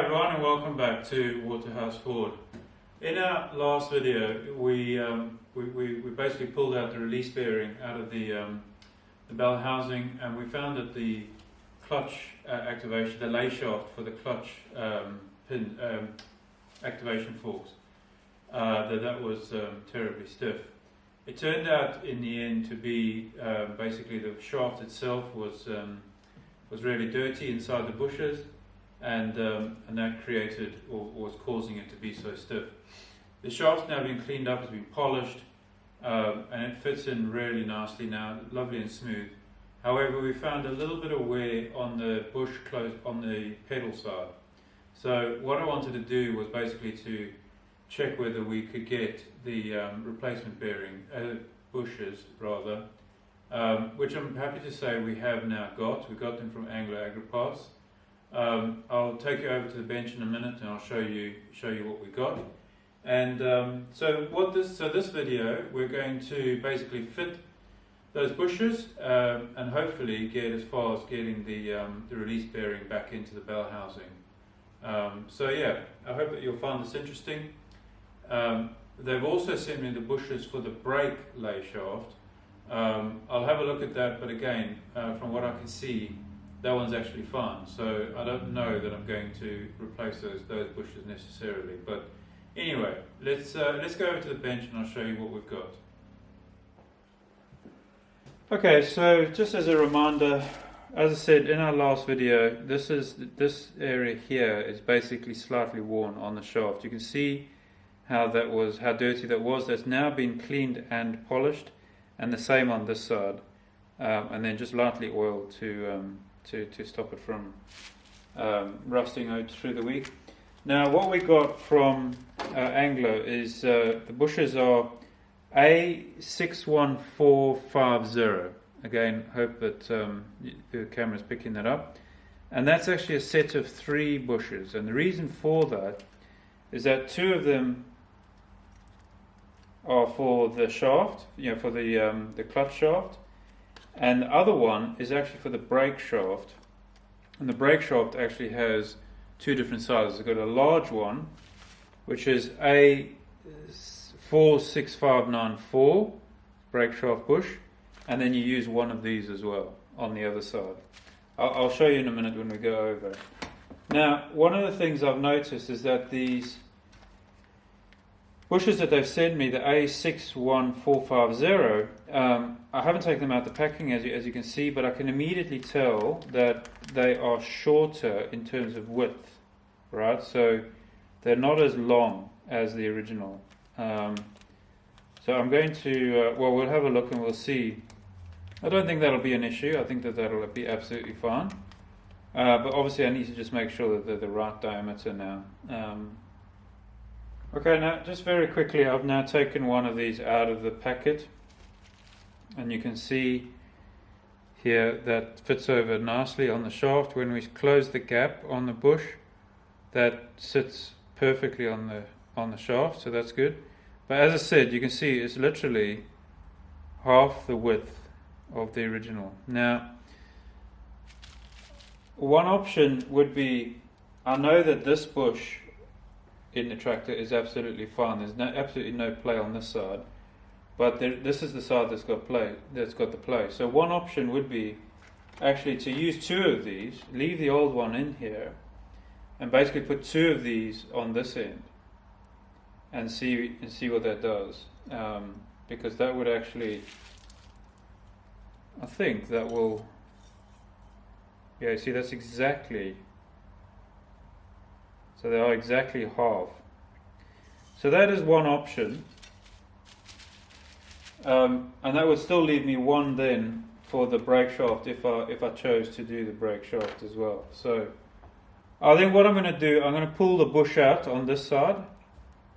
everyone, and welcome back to Waterhouse Forde. In our last video, we basically pulled out the release bearing out of the bell housing, and we found that the clutch activation, the Layshaft for the clutch pin activation forks, that was terribly stiff. It turned out in the end to be basically the shaft itself was really dirty inside the bushes, and that created or was causing it to be so stiff. The shaft's now been cleaned up, it's been polished, and it fits in really nicely now, lovely and smooth. However, we found a little bit of wear on the bush close on the pedal side. So what I wanted to do was basically to check whether we could get the replacement bearing bushes rather, which I'm happy to say we have now got. We got them from Anglo Agriparts. I'll take you over to the bench in a minute, and I'll show you what we got. And so this video, we're going to basically fit those bushes and hopefully get as far as getting the release bearing back into the bell housing. So yeah, I hope that you'll find this interesting. They've also sent me the bushes for the brake lay shaft. I'll have a look at that, but again, from what I can see, that one's actually fine. So I don't know that I'm going to replace those bushes necessarily. But anyway, let's go over to the bench and I'll show you what we've got. Okay, so just as a reminder, as I said in our last video, this area here is basically slightly worn on the shaft. You can see how dirty that was. That's now been cleaned and polished, and the same on this side, and then just lightly oiled to stop it from rusting out through the week. Now, what we got from Anglo is the bushes are A61450. Again, hope that the camera's picking that up. And that's actually a set of 3 bushes. And the reason for that is that 2 of them are for the shaft, for the clutch shaft, and the other one is actually for the brake shaft. And the brake shaft actually has 2 different sizes. It's got a large one, which is A46594 brake shaft bush, and then you use one of these as well on the other side. I'll show you in a minute when we go over. Now, one of the things I've noticed is that these bushes that they've sent me, the A61450, I haven't taken them out the packing as you can see, but I can immediately tell that they are shorter in terms of width, right? So they're not as long as the original. So I'm going to, we'll have a look and we'll see. I don't think that'll be an issue. I think that'll be absolutely fine. But obviously I need to just make sure that they're the right diameter now. Okay, now just very quickly, I've now taken one of these out of the packet, and you can see here that fits over nicely on the shaft. When we close the gap on the bush, that sits perfectly on the shaft, so that's good. But as I said, you can see it's literally half the width of the original. Now, one option would be, I know that this bush in the tractor is absolutely fine. There's absolutely no play on this side, but this is the side that's got the play. So one option would be actually to use 2 of these, leave the old one in here, and basically put 2 of these on this end, and see what that does. Because that would actually, I think that will, yeah, see, that's exactly. So they are exactly half. So that is one option. And that would still leave me one then for the brake shaft if I chose to do the brake shaft as well. So I think what I'm going to do, I'm going to pull the bush out on this side,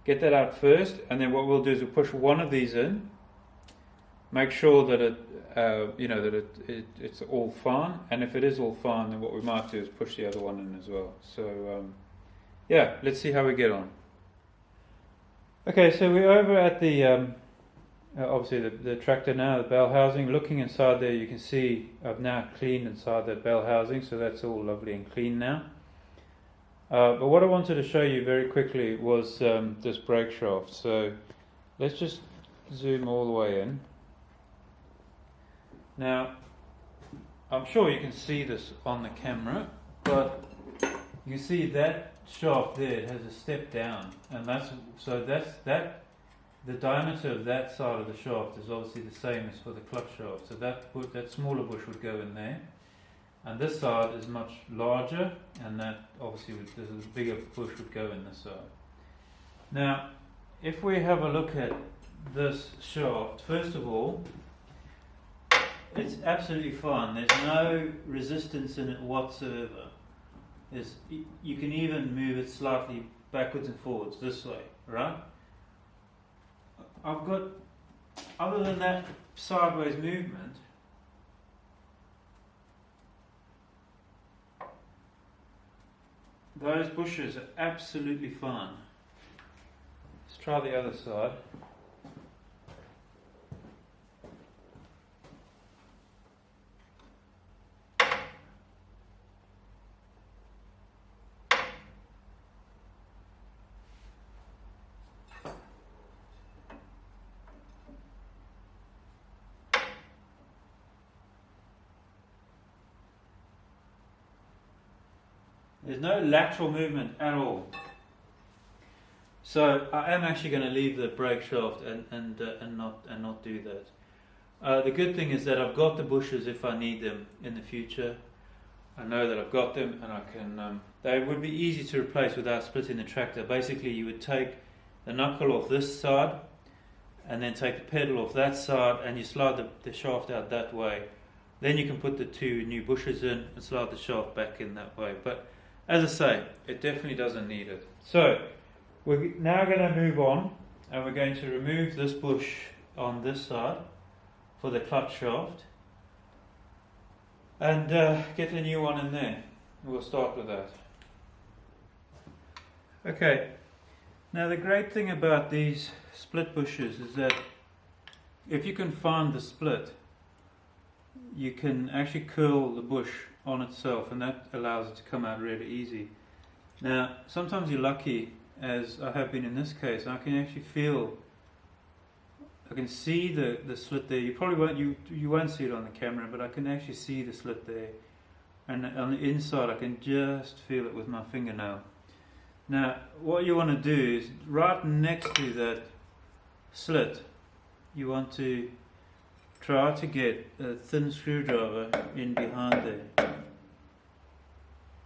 get that out first, and then what we'll do is we'll push one of these in, make sure that it's all fine, and if it is all fine, then what we might do is push the other one in as well. So yeah, let's see how we get on. Okay, so we're over at the obviously the tractor now, the bell housing. Looking inside there, you can see I've now cleaned inside that bell housing, so that's all lovely and clean now. But what I wanted to show you very quickly was this brake shaft. So let's just zoom all the way in. Now, I'm sure you can see this on the camera, but you see that shaft there, it has a step down, and that's the diameter of that side of the shaft is obviously the same as for the clutch shaft. So that smaller bush would go in there, and this side is much larger, and that obviously the bigger bush would go in this side. Now, if we have a look at this shaft, first of all, it's absolutely fine. There's no resistance in it whatsoever. You can even move it slightly backwards and forwards this way, right? I've got, other than that sideways movement, those bushes are absolutely fine. Let's try the other side. There's no lateral movement at all. So I am actually going to leave the brake shaft and not do that. The good thing is that I've got the bushes if I need them in the future. I know that I've got them, and I can. They would be easy to replace without splitting the tractor. Basically, you would take the knuckle off this side, and then take the pedal off that side, and you slide the shaft out that way. Then you can put the two new bushes in and slide the shaft back in that way. But as I say, it definitely doesn't need it. So we're now going to move on, and we're going to remove this bush on this side for the clutch shaft, and get a new one in there. We'll start with that. Okay, now the great thing about these split bushes is that if you can find the split, you can actually curl the bush on itself, and that allows it to come out really easy. Now, sometimes you're lucky, as I have been in this case. I can actually feel, I can see the slit there. You probably won't, you won't see it on the camera, but I can actually see the slit there, and on the inside I can just feel it with my fingernail. Now, what you want to do is, right next to that slit, you want to try to get a thin screwdriver in behind there.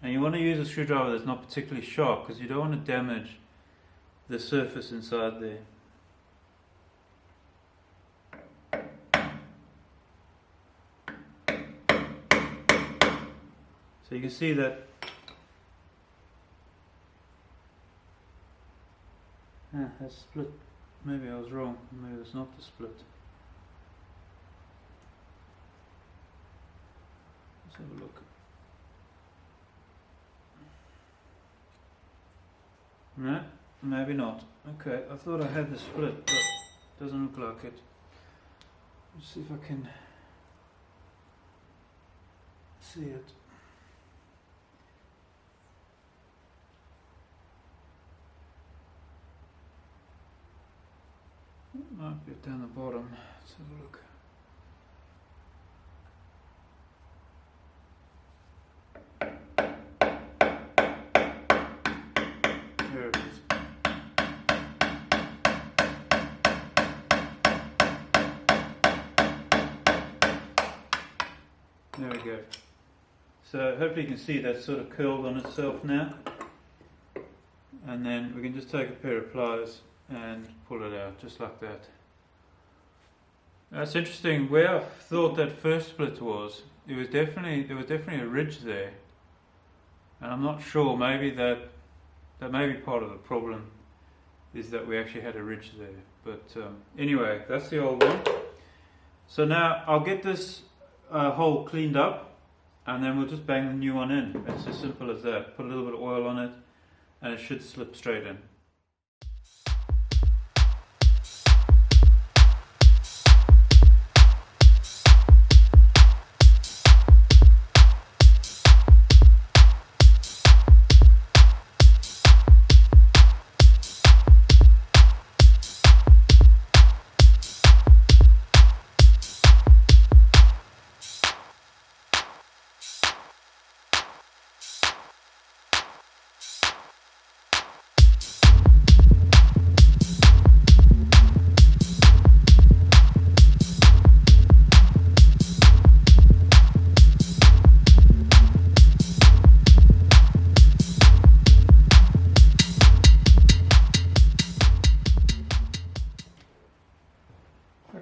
And you want to use a screwdriver that's not particularly sharp, because you don't want to damage the surface inside there. So you can see that that's split. Maybe I was wrong. Maybe it's not the split. Let's have a look. No, maybe not. Okay, I thought I had the split, but it doesn't look like it. Let's see if I can see it. It might be down the bottom. Let's have a look. There it is. There we go. So hopefully you can see that's sort of curled on itself now. And then we can just take a pair of pliers and pull it out just like that. That's interesting. Where I thought that first split was, there was definitely a ridge there, and I'm not sure. Maybe that may be part of the problem, is that we actually had a ridge there. But anyway, that's the old one. So now I'll get this hole cleaned up, and then we'll just bang the new one in. It's as simple as that. Put a little bit of oil on it, and it should slip straight in.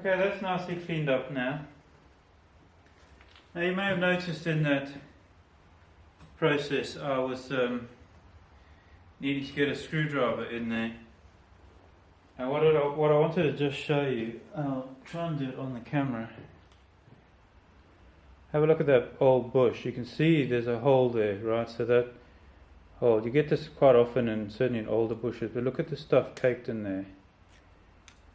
Okay, that's nicely cleaned up now. Now you may have noticed in that process I was needing to get a screwdriver in there. And what I wanted to just show you, I'll try and do it on the camera. Have a look at that old bush. You can see there's a hole there, right? So that hole, you get this quite often, and certainly in older bushes, but look at the stuff caked in there.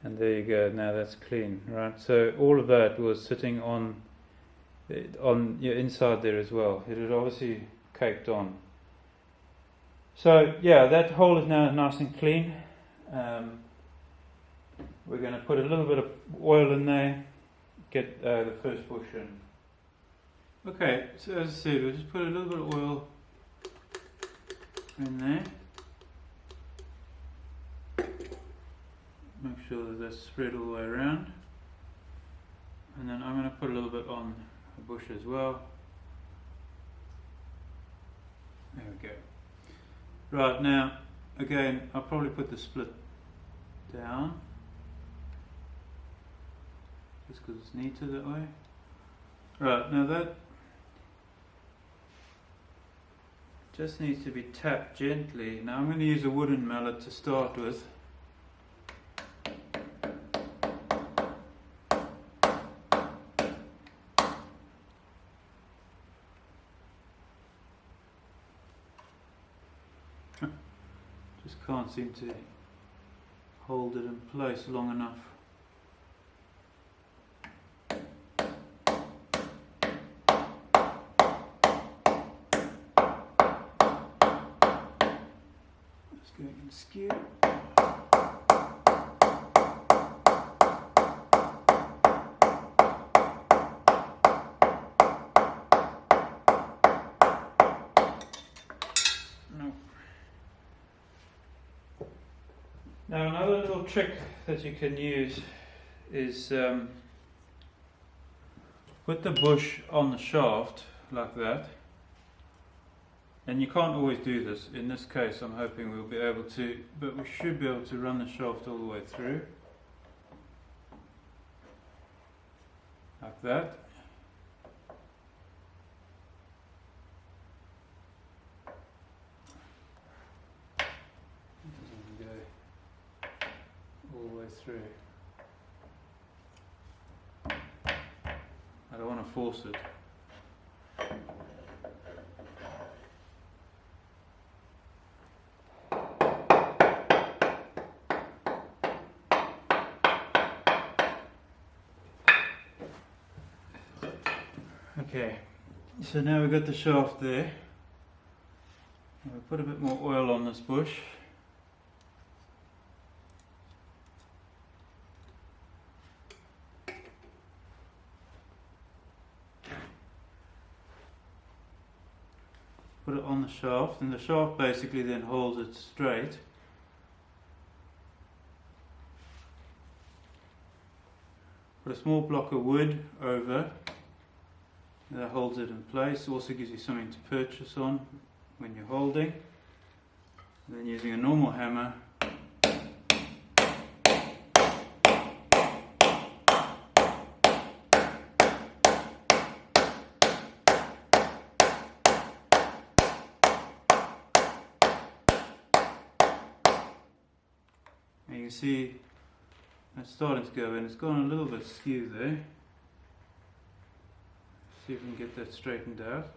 And there you go, now that's clean, right? So all of that was sitting on your inside there as well. It had obviously caked on. So yeah, that hole is now nice and clean. We're going to put a little bit of oil in there, get the first bush in. Okay, so as I said, we'll just put a little bit of oil in there. Make sure that that's spread all the way around. And then I'm going to put a little bit on the bush as well. There we go. Right, now, again, I'll probably put the split down, just because it's neater that way. Right, now that just needs to be tapped gently. Now I'm going to use a wooden mallet to start with. Just can't seem to hold it in place long enough. Let's go and skew. Now another little trick that you can use is put the bush on the shaft like that, and you can't always do this. In this case I'm hoping we'll be able to, but we should be able to run the shaft all the way through like that. All the way through. I don't want to force it. Okay, so now we've got the shaft there. We'll put a bit more oil on this bush. Put it on the shaft, and the shaft basically then holds it straight. Put a small block of wood over, that holds it in place. Also gives you something to purchase on when you're holding. And then using a normal hammer, and you can see it's starting to go in. It's gone a little bit skew there. See if we can get that straightened out.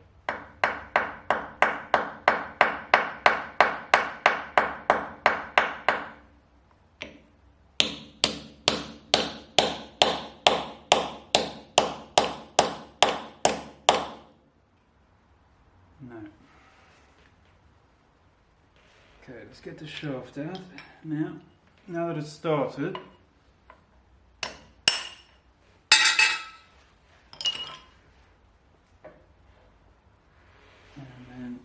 No. Okay, let's get the shaft out now. Now that it's started, and then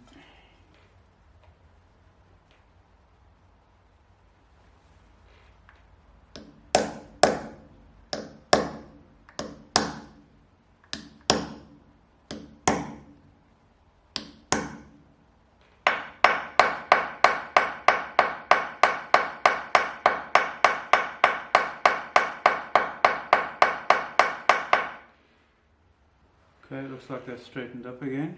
Okay, it looks like that's straightened up again.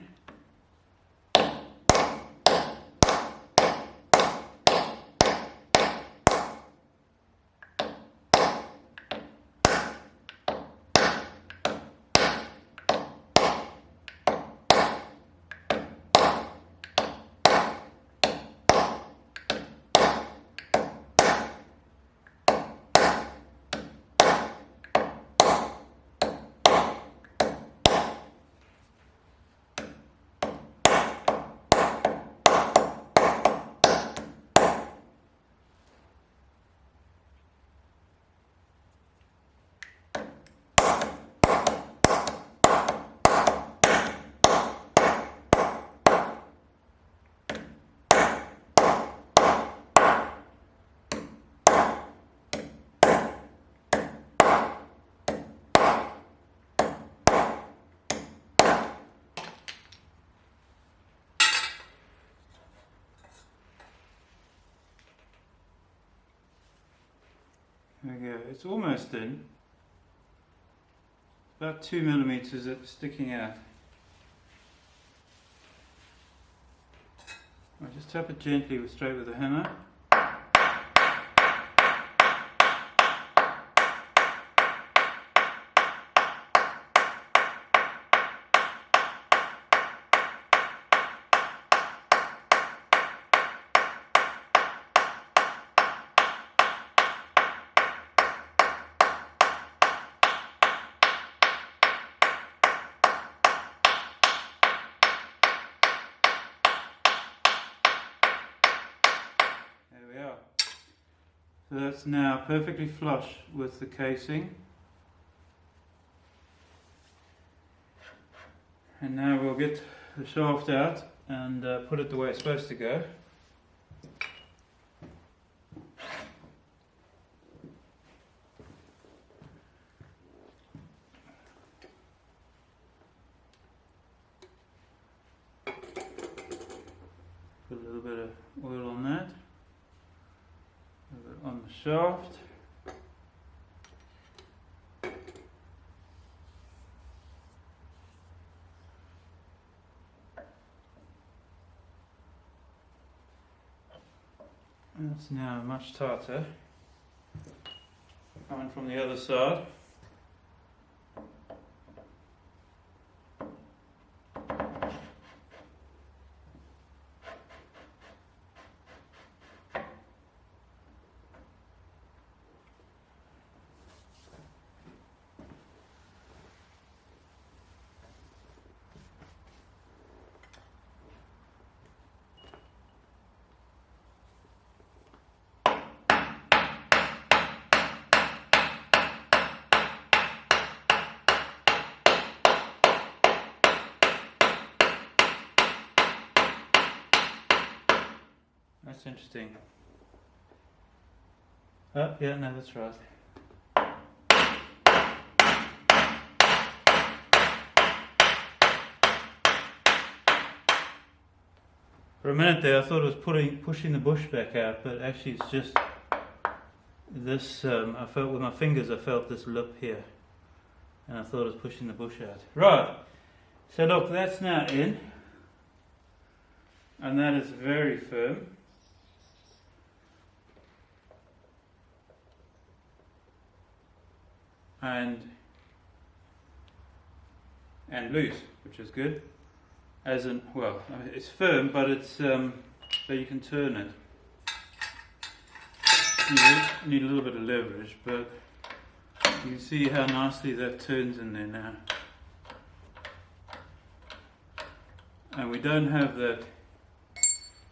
There we go, it's almost in. About 2 millimeters it's sticking out. I just tap it gently straight with the hammer. So that's now perfectly flush with the casing. And now we'll get the shaft out and put it the way it's supposed to go. Put a little bit of oil on that. On the shaft. That's now much tighter. Coming from the other side. That's interesting. Oh, yeah, no, that's right. For a minute there I thought it was pushing the bush back out, but actually it's just this, I felt with my fingers, I felt this lip here, and I thought it was pushing the bush out. Right, so look, that's now in, and that is very firm. And loose, which is good. As in, well, I mean, it's firm, but it's so you can turn it. You need a little bit of leverage, but you can see how nicely that turns in there now. And we don't have that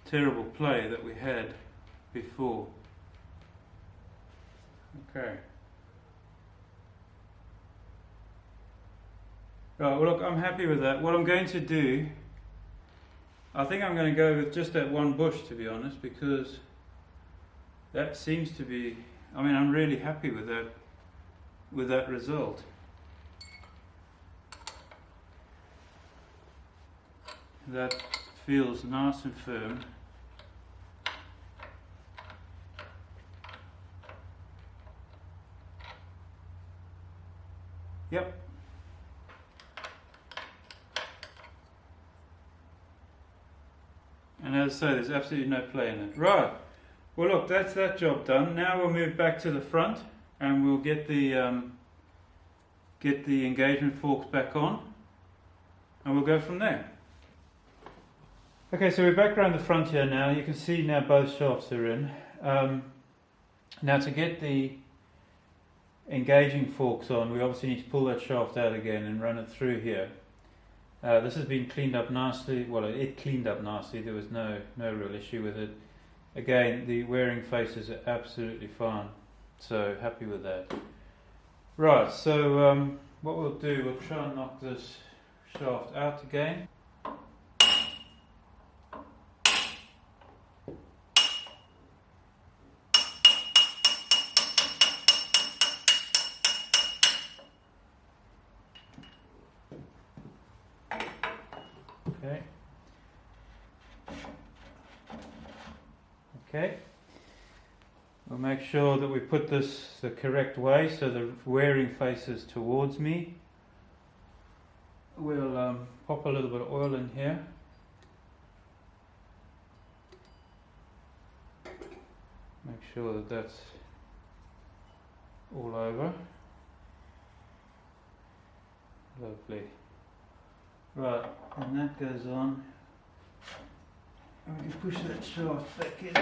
terrible play that we had before. Okay. Right, well look, I'm happy with that. What I'm going to do, I think I'm going to go with just that one bush, to be honest, because that seems to be, I mean, I'm really happy with that result. That feels nice and firm. Yep. as I say, there's absolutely no play in it. Right, well look, that's that job done. Now we'll move back to the front and we'll get the engagement forks back on and we'll go from there. Okay, so we're back around the front here now. You can see now both shafts are in. Now to get the engaging forks on, we obviously need to pull that shaft out again and run it through here. This has been cleaned up nicely. Well, it cleaned up nicely. There was no real issue with it. Again, the wearing faces are absolutely fine. So happy with that. Right, so what we'll do, we'll try and knock this shaft out again. Okay. We'll make sure that we put this the correct way so the wearing faces towards me. We'll pop a little bit of oil in here. Make sure that that's all over. Lovely. Right, and that goes on. And we can push that shaft back in.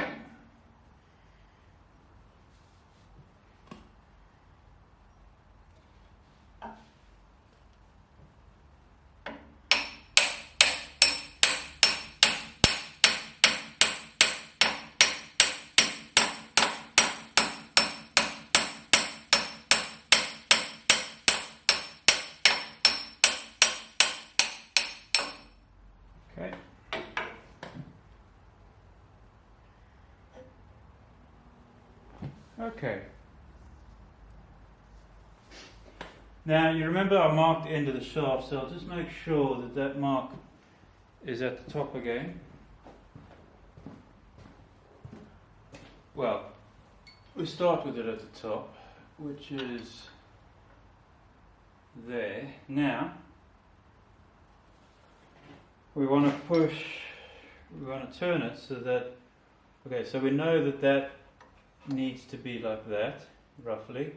Okay. Okay. Now you remember I marked the end of the shaft, so I'll just make sure that that mark is at the top again. Well, we start with it at the top, which is there. Now we want to push, we want to turn it so that, okay, so we know that that needs to be like that, roughly,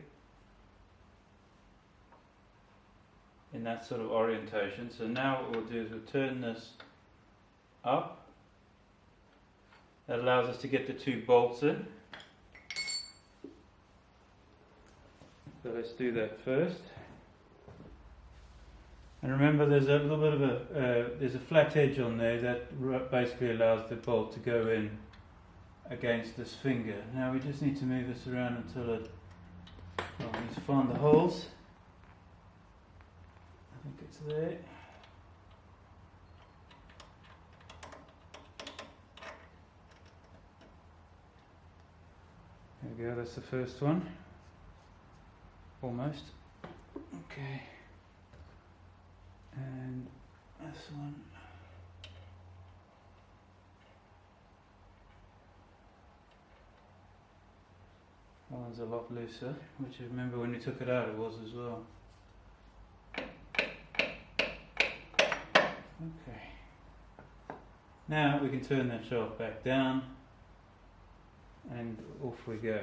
in that sort of orientation. So now what we'll do is we'll turn this up. That allows us to get the two bolts in. So let's do that first. And remember, there's a little bit of there's a flat edge on there that basically allows the bolt to go in against this finger. Now we just need to move this around until it, well, we need to find the holes. I think it's there. There we go, that's the first one. Almost. Okay. And this one. That one's a lot looser, which you remember when we took it out it was as well. Okay. Now we can turn that shaft back down and off we go.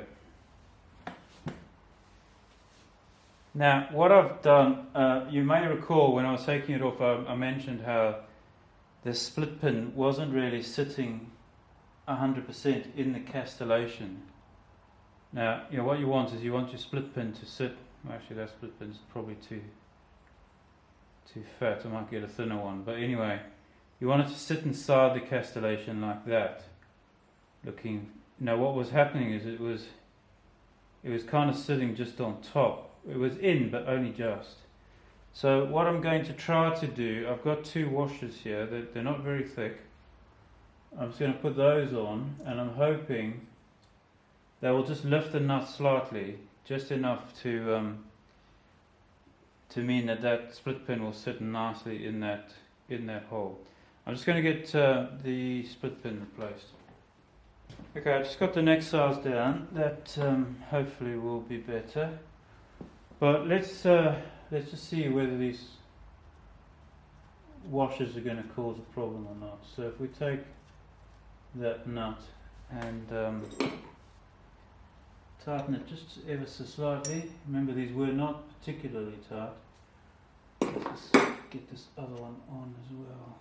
Now, what I've done, you may recall when I was taking it off, I mentioned how the split pin wasn't really sitting 100% in the castellation. Now, you know what you want is you want your split pin to sit. Actually, that split pin is probably too fat. I might get a thinner one. But anyway, you want it to sit inside the castellation like that. Looking. Now, what was happening is it was kind of sitting just on top. It was in, but only just. So what I'm going to try to do, I've got two washers here. They're not very thick. I'm just going to put those on, and I'm hoping they will just lift the nut slightly, just enough to mean that split pin will sit nicely in that hole. I'm just going to get the split pin replaced. Okay, I just got the neck size down. That hopefully will be better. But let's just see whether these washers are going to cause a problem or not. So if we take that nut and tighten it just ever so slightly. Remember, these were not particularly tight. Let's just get this other one on as well.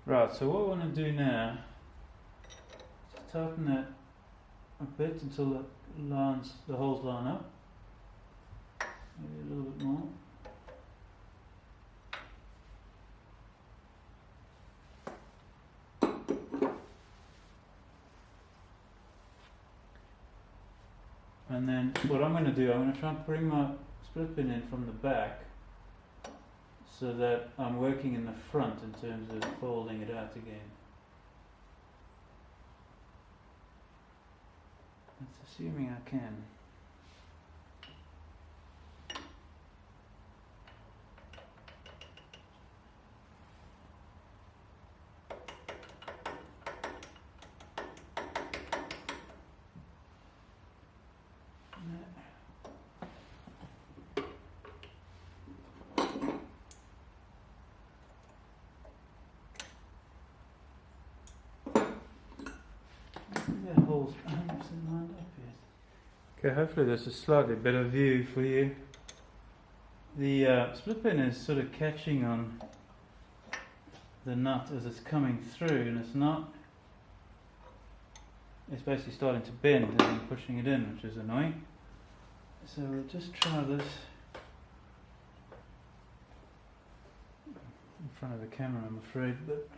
Right, so what I want to do now is tighten that a bit until the holes line up. Maybe a little bit more. And then what I'm going to do, I'm going to try and bring my split pin in from the back so that I'm working in the front in terms of folding it out again. That's assuming I can. That hole's 100% lined up yet. Okay, hopefully there's a slightly better view for you. The split pin is sort of catching on the nut as it's coming through, and it's not. It's basically starting to bend as I'm pushing it in, which is annoying. So we'll just try this in front of the camera, I'm afraid, but.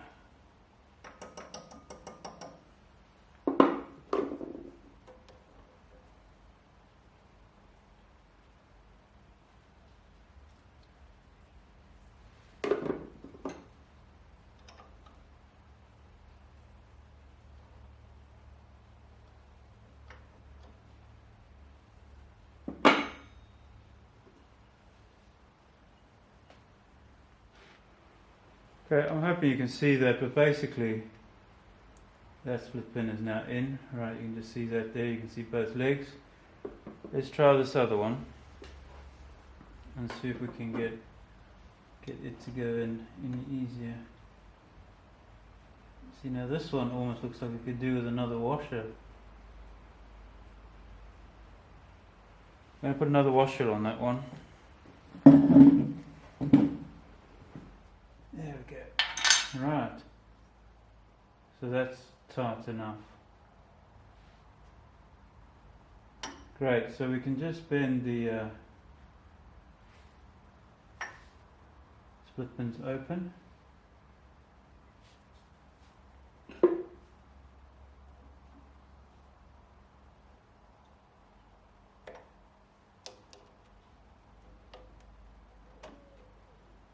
Okay, I'm hoping you can see that, but basically that split pin is now in. Right, you can just see that there, you can see both legs. Let's try this other one and see if we can get it to go in any easier. See, now this one almost looks like we could do with another washer. I'm going to put another washer on that one. There we go. Right. So that's tight enough. Great. So we can just bend the split pins open.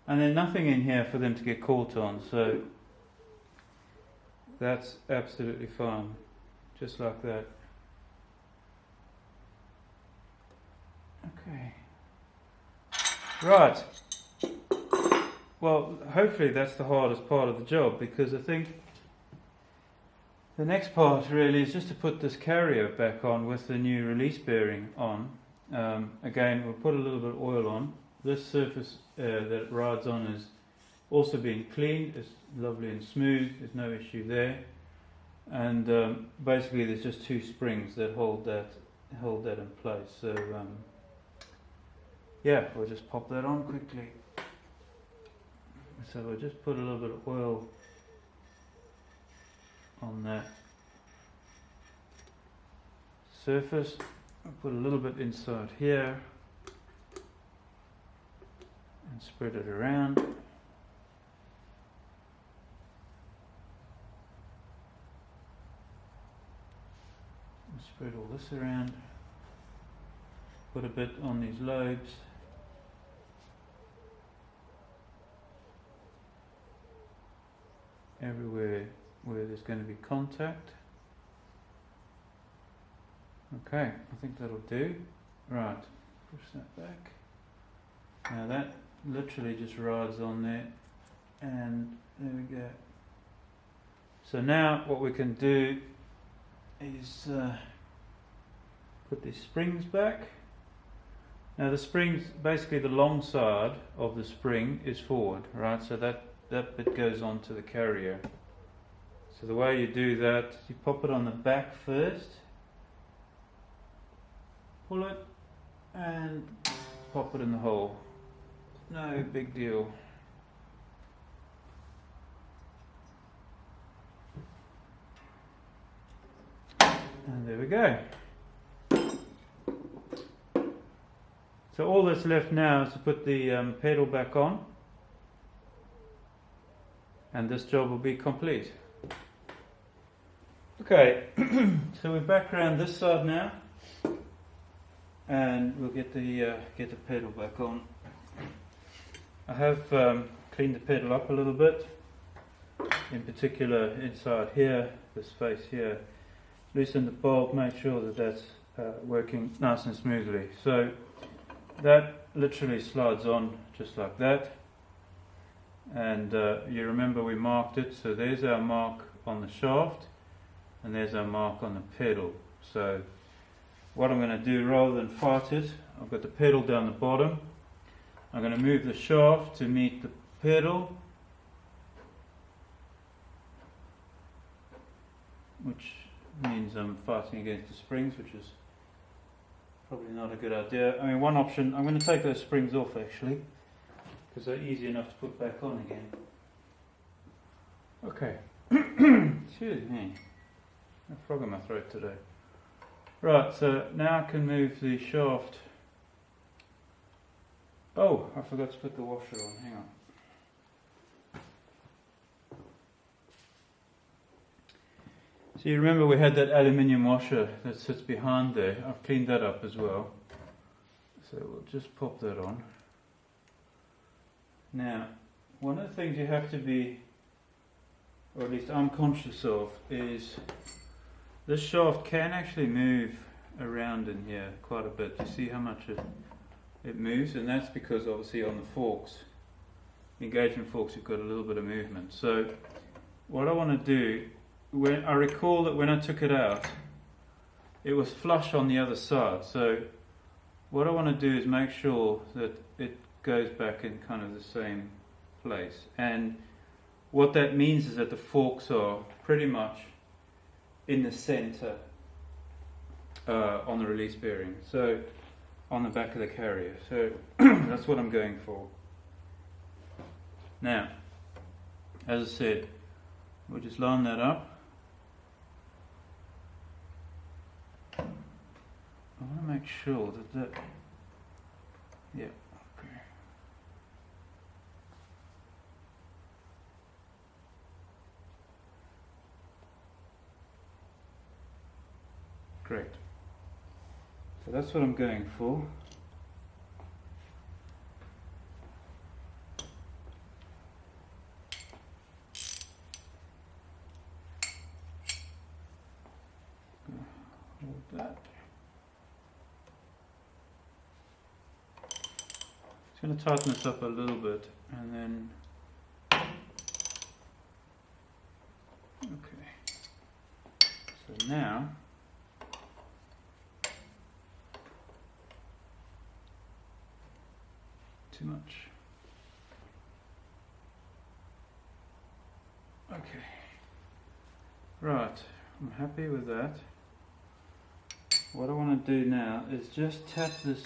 And there's nothing in here for them to get caught on, so that's absolutely fine, just like that. Okay. Right. Well, hopefully that's the hardest part of the job, because I think the next part really is just to put this carrier back on with the new release bearing on. Again, we'll put a little bit of oil on. This surface that it rides on is also being cleaned. It's lovely and smooth. There's no issue there. And basically, there's just two springs that hold that in place. So yeah, we'll just pop that on quickly. So we'll just put a little bit of oil on that surface. I'll put a little bit inside here. And spread it around. And spread all this around. Put a bit on these lobes. Everywhere where there's going to be contact. Okay, I think that'll do. Right, push that back. Now that literally just rides on there, and there we go. So now what we can do is put these springs back. Now the springs, basically the long side of the spring is forward, right? So that that bit goes onto the carrier. So the way you do that, you pop it on the back first, pull it and pop it in the hole. No big deal. And there we go. So all that's left now is to put the pedal back on, and this job will be complete. Okay, so we're back around this side now, and we'll get the pedal back on. I have cleaned the pedal up a little bit, in particular inside here, this face here. Loosen the bolt, make sure that that's working nice and smoothly. So that literally slides on just like that, and you remember we marked it, so there's our mark on the shaft and there's our mark on the pedal. So what I'm going to do, rather than fight it, I've got the pedal down the bottom. I'm going to move the shaft to meet the pedal, which means I'm fighting against the springs, which is probably not a good idea. I mean, one option, I'm going to take those springs off actually, because they're easy enough to put back on again. Okay. Excuse me. A frog in my throat today. Right, so now I can move the shaft. Oh, I forgot to put the washer on. Hang on. So you remember we had that aluminium washer that sits behind there. I've cleaned that up as well. So we'll just pop that on. Now, one of the things you have to be, or at least I'm conscious of, is this shaft can actually move around in here quite a bit. You see how much it moves, and that's because obviously on the forks, engagement forks, you've got a little bit of movement. So what I want to do, when I recall that when I took it out, it was flush on the other side. So what I want to do is make sure that it goes back in kind of the same place. And what that means is that the forks are pretty much in the center on the release bearing, so on the back of the carrier. So that's what I'm going for. Now, as I said, we'll just line that up. I want to make sure that yeah, okay. Great. So that's what I'm going for. Hold that. Just going to tighten this up a little bit, and then okay. So now too much. Okay. Right, I'm happy with that. What I want to do now is just tap this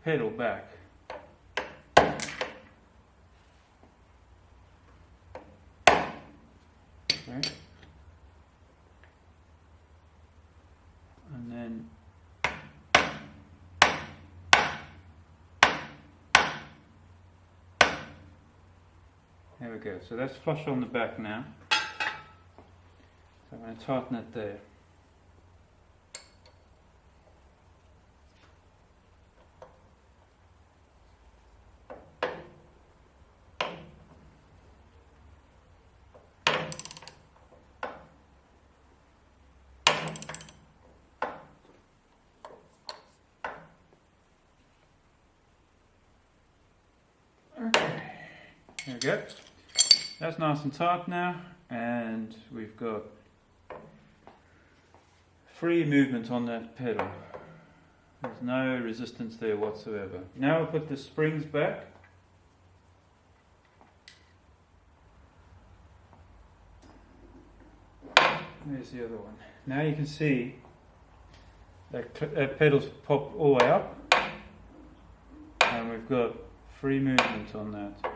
pedal back. Okay. And then there we go. So that's flush on the back now. So I'm going to tighten it there. There we go. That's nice and tight now, and we've got free movement on that pedal. There's no resistance there whatsoever. Now we'll put the springs back. There's the other one. Now you can see that pedals pop all the way up, and we've got free movement on that.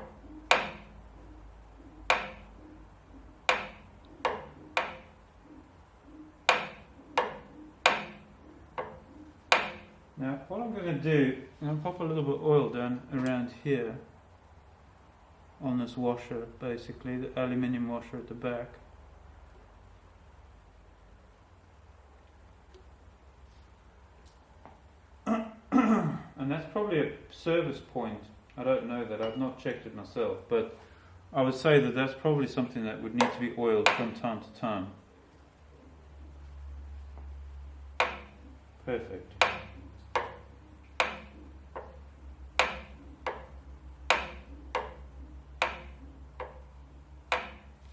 Now what I'm going to do, I'm going to pop a little bit of oil down around here on this washer, basically the aluminium washer at the back. And that's probably a service point. I don't know that, I've not checked it myself, but I would say that that's probably something that would need to be oiled from time to time. Perfect.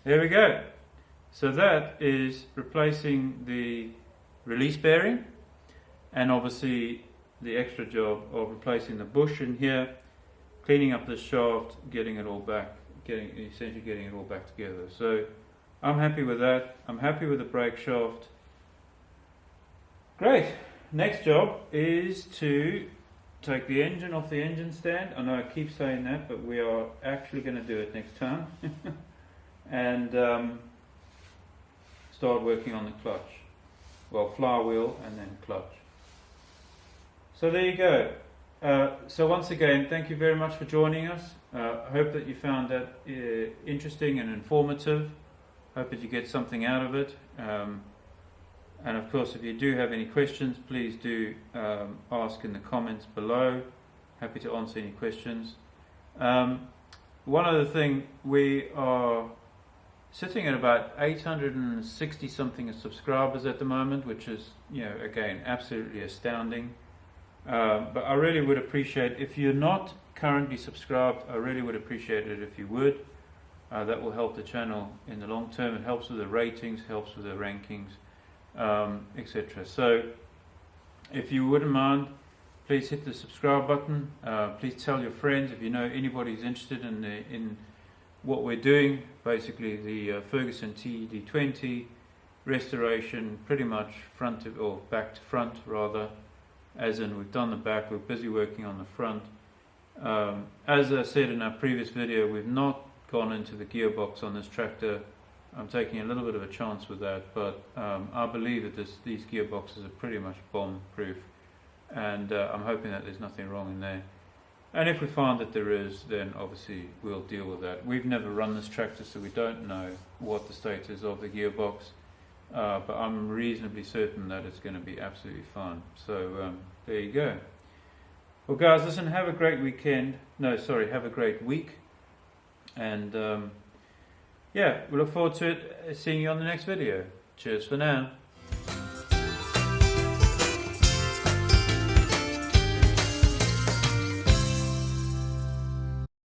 There we go. So that is replacing the release bearing, and obviously the extra job of replacing the bush in here, cleaning up the shaft, getting it all back, essentially getting it all back together. So I'm happy with that. I'm happy with the brake shaft. Great. Next job is to take the engine off the engine stand. I know I keep saying that, but we are actually going to do it next time. And start working on the clutch. Well, flywheel and then clutch. So there you go. So once again, thank you very much for joining us. I hope that you found that interesting and informative. Hope that you get something out of it. And of course, if you do have any questions, please do ask in the comments below. Happy to answer any questions. One other thing, we are sitting at about 860 something subscribers at the moment, which is, again, absolutely astounding. But I really would appreciate, if you're not currently subscribed, I really would appreciate it if you would. That will help the channel in the long term. It helps with the ratings, helps with the rankings, etc. So if you wouldn't mind, please hit the subscribe button. Please tell your friends if you know anybody who's interested in what we're doing. Basically the Ferguson TED20 restoration, pretty much front to, or back to front rather, as in we've done the back, we're busy working on the front. As I said in our previous video, we've not gone into the gearbox on this tractor. I'm taking a little bit of a chance with that, but I believe that these gearboxes are pretty much bomb proof, and I'm hoping that there's nothing wrong in there. And if we find that there is, then obviously we'll deal with that. We've never run this tractor, so we don't know what the state is of the gearbox, but I'm reasonably certain that it's going to be absolutely fine. So there you go. Well guys, listen, have a great weekend. No, sorry, have a great week. And yeah, we look forward to seeing you on the next video. Cheers for now.